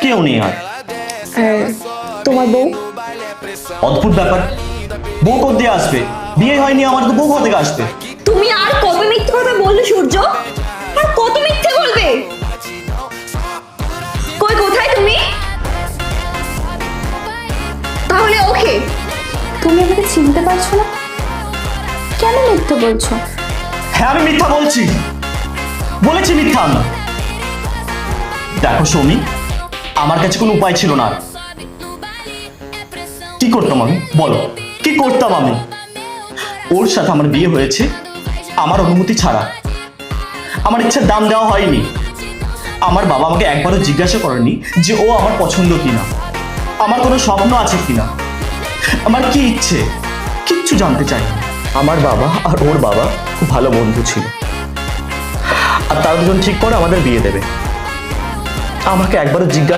কেউ নেই আর। তোমার বউ? অদ্ভুত ব্যাপার, বউ কোথা দিয়ে আসবে? বিয়ে হয়নি আমার, তো বউ কোথা থেকে আসবে? তুমি আর কত মিথ্যে কথা বললে সূর্য? আর কত মিথ্যে বলবে? কই কোথায় তুমি? তাহলে ওকে, তুমি আমাকে চিনতে পারছো না? কেন মিথ্যে বলছো? হ্যাঁ আমি মিথ্যা বলছি, বলেছি মিথ্যা আমি। দেখো সৌমি, আমার কাছে কোনো উপায় ছিল না। কি করতাম আমি বলো, কি করতাম আমি? ওর সাথে আমার বিয়ে হয়েছে আমার অনুমতি ছাড়া, আমার ইচ্ছার দাম দেওয়া হয়নি। আমার বাবা আমাকে একবারও জিজ্ঞাসা করেনি যে ও আমার পছন্দ কিনা, আমার কোনো স্বপ্ন আছে কিনা, আমার কি ইচ্ছে, কিচ্ছু জানতে চাই না। আমার বাবা আর ওর বাবা খুব ভালো বন্ধু ছিল, আর তারা দুজন ঠিক করে আমাদের বিয়ে দেবে। আমাকে একবারও জিজ্ঞাসা